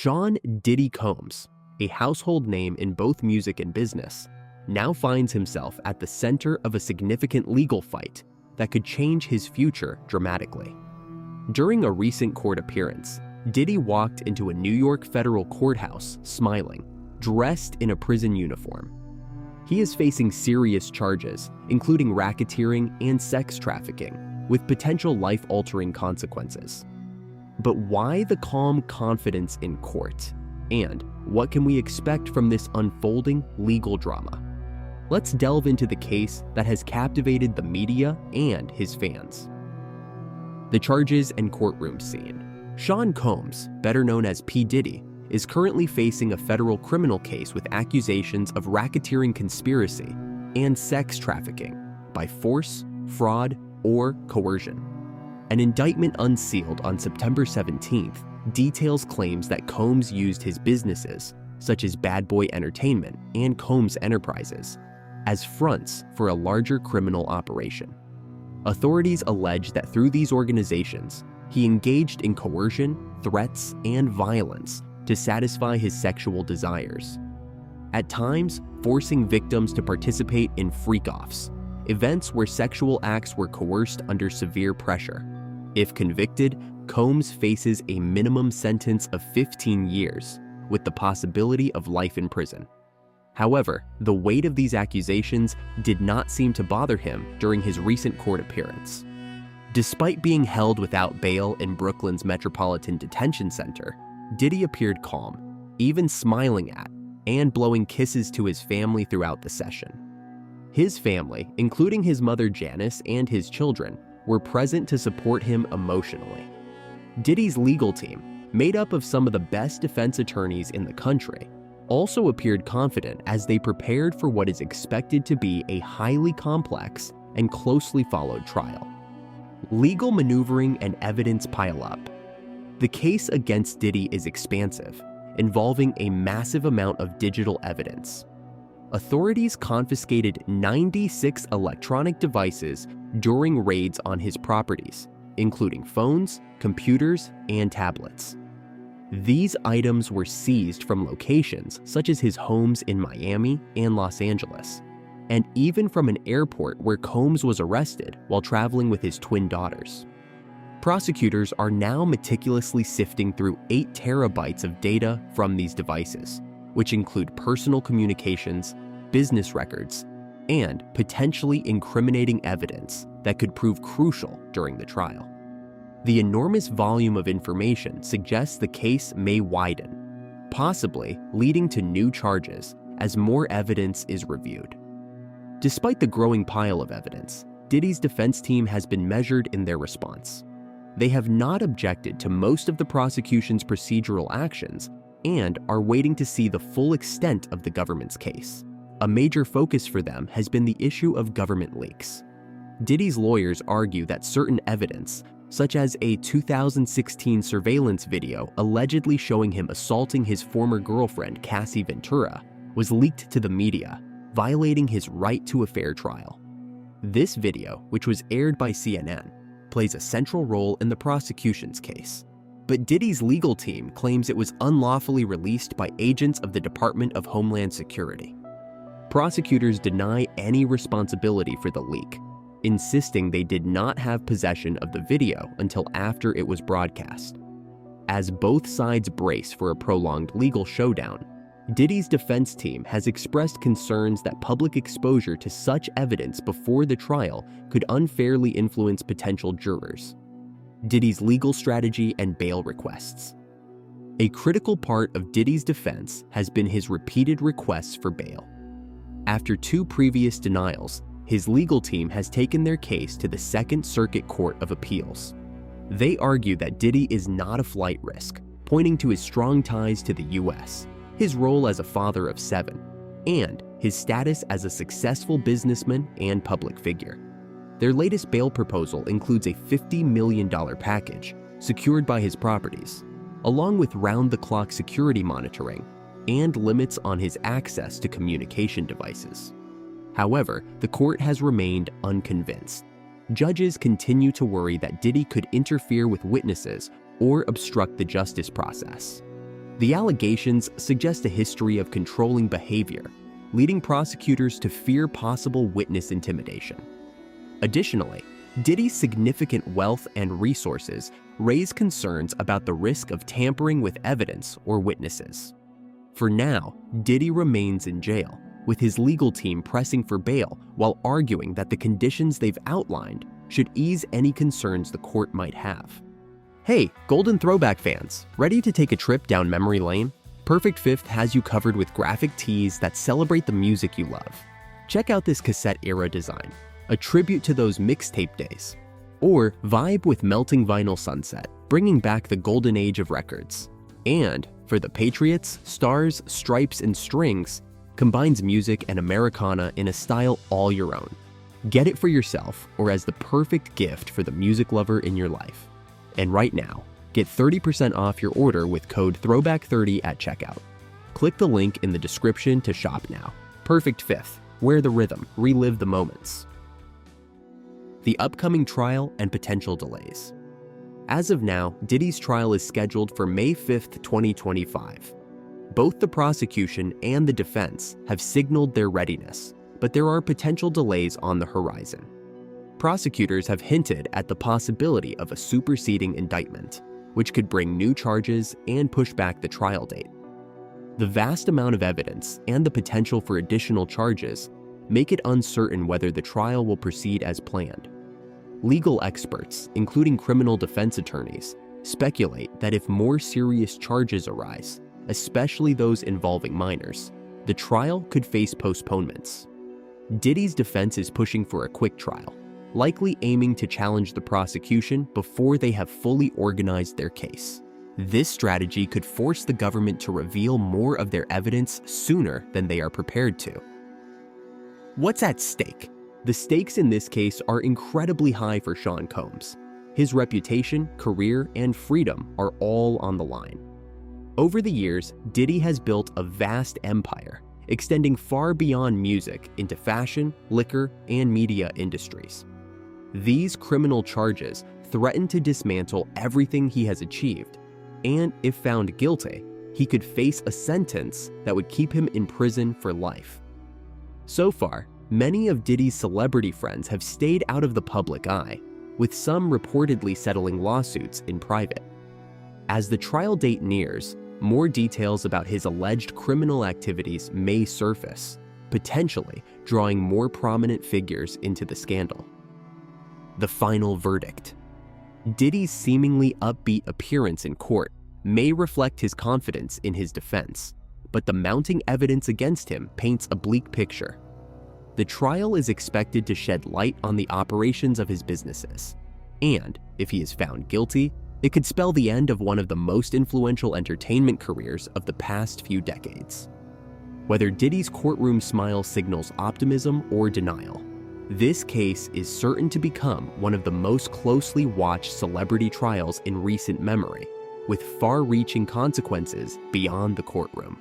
Sean "Diddy" Combs, a household name in both music and business, now finds himself at the center of a significant legal fight that could change his future dramatically. During a recent court appearance, Diddy walked into a New York federal courthouse smiling, dressed in a prison uniform. He is facing serious charges, including racketeering and sex trafficking, with potential life-altering consequences. But why the calm confidence in court? And what can we expect from this unfolding legal drama? Let's delve into the case that has captivated the media and his fans. The charges and courtroom scene. Sean Combs, better known as P. Diddy, is currently facing a federal criminal case with accusations of racketeering conspiracy and sex trafficking by force, fraud, or coercion. An indictment unsealed on September 17th details claims that Combs used his businesses, such as Bad Boy Entertainment and Combs Enterprises, as fronts for a larger criminal operation. Authorities allege that through these organizations, he engaged in coercion, threats, and violence to satisfy his sexual desires. At times, forcing victims to participate in freak-offs, events where sexual acts were coerced under severe pressure. If convicted, Combs faces a minimum sentence of 15 years, with the possibility of life in prison. However, the weight of these accusations did not seem to bother him during his recent court appearance. Despite being held without bail in Brooklyn's Metropolitan Detention Center, Diddy appeared calm, even smiling at and blowing kisses to his family throughout the session. His family, including his mother Janice and his children, were present to support him emotionally. Diddy's legal team, made up of some of the best defense attorneys in the country, also appeared confident as they prepared for what is expected to be a highly complex and closely followed trial. Legal maneuvering and evidence pile up. The case against Diddy is expansive, involving a massive amount of digital evidence. Authorities confiscated 96 electronic devices during raids on his properties, including phones, computers, and tablets. These items were seized from locations such as his homes in Miami and Los Angeles, and even from an airport where Combs was arrested while traveling with his twin daughters. Prosecutors are now meticulously sifting through 8 terabytes of data from these devices, which include personal communications, business records, and potentially incriminating evidence that could prove crucial during the trial. The enormous volume of information suggests the case may widen, possibly leading to new charges as more evidence is reviewed. Despite the growing pile of evidence, Diddy's defense team has been measured in their response. They have not objected to most of the prosecution's procedural actions and are waiting to see the full extent of the government's case. A major focus for them has been the issue of government leaks. Diddy's lawyers argue that certain evidence, such as a 2016 surveillance video allegedly showing him assaulting his former girlfriend Cassie Ventura, was leaked to the media, violating his right to a fair trial. This video, which was aired by CNN, plays a central role in the prosecution's case. But Diddy's legal team claims it was unlawfully released by agents of the Department of Homeland Security. Prosecutors deny any responsibility for the leak, insisting they did not have possession of the video until after it was broadcast. As both sides brace for a prolonged legal showdown, Diddy's defense team has expressed concerns that public exposure to such evidence before the trial could unfairly influence potential jurors. Diddy's legal strategy and bail requests. A critical part of Diddy's defense has been his repeated requests for bail. After 2 previous denials, his legal team has taken their case to the Second Circuit Court of Appeals. They argue that Diddy is not a flight risk, pointing to his strong ties to the US, his role as a father of 7, and his status as a successful businessman and public figure. Their latest bail proposal includes a $50 million package secured by his properties, along with round-the-clock security monitoring and limits on his access to communication devices. However, the court has remained unconvinced. Judges continue to worry that Diddy could interfere with witnesses or obstruct the justice process. The allegations suggest a history of controlling behavior, leading prosecutors to fear possible witness intimidation. Additionally, Diddy's significant wealth and resources raise concerns about the risk of tampering with evidence or witnesses. For now, Diddy remains in jail, with his legal team pressing for bail while arguing that the conditions they've outlined should ease any concerns the court might have. Hey, Golden Throwback fans, ready to take a trip down memory lane? Perfect Fifth has you covered with graphic tees that celebrate the music you love. Check out this cassette-era design, a tribute to those mixtape days. Or vibe with melting vinyl sunset, bringing back the golden age of records. And for the Patriots, Stars, Stripes, and Strings combines music and Americana in a style all your own. Get it for yourself or as the perfect gift for the music lover in your life. And right now, get 30% off your order with code THROWBACK30 at checkout. Click the link in the description to shop now. Perfect Fifth, wear the rhythm, relive the moments. The upcoming trial and potential delays. As of now, Diddy's trial is scheduled for May 5th, 2025. Both the prosecution and the defense have signaled their readiness, but there are potential delays on the horizon. Prosecutors have hinted at the possibility of a superseding indictment, which could bring new charges and push back the trial date. The vast amount of evidence and the potential for additional charges make it uncertain whether the trial will proceed as planned. Legal experts, including criminal defense attorneys, speculate that if more serious charges arise, especially those involving minors, the trial could face postponements. Diddy's defense is pushing for a quick trial, likely aiming to challenge the prosecution before they have fully organized their case. This strategy could force the government to reveal more of their evidence sooner than they are prepared to. What's at stake? The stakes in this case are incredibly high for Sean Combs. His reputation, career, and freedom are all on the line. Over the years, Diddy has built a vast empire, extending far beyond music into fashion, liquor, and media industries. These criminal charges threaten to dismantle everything he has achieved, and if found guilty, he could face a sentence that would keep him in prison for life. So far, many of Diddy's celebrity friends have stayed out of the public eye, with some reportedly settling lawsuits in private. As the trial date nears, more details about his alleged criminal activities may surface, potentially drawing more prominent figures into the scandal. The final verdict. Diddy's seemingly upbeat appearance in court may reflect his confidence in his defense, but the mounting evidence against him paints a bleak picture. The trial is expected to shed light on the operations of his businesses, and if he is found guilty, it could spell the end of one of the most influential entertainment careers of the past few decades. Whether Diddy's courtroom smile signals optimism or denial, this case is certain to become one of the most closely watched celebrity trials in recent memory, with far-reaching consequences beyond the courtroom.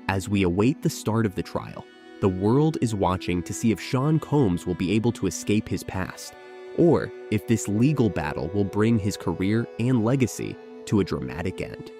As we await the start of the trial, the world is watching to see if Sean Combs will be able to escape his past, or if this legal battle will bring his career and legacy to a dramatic end.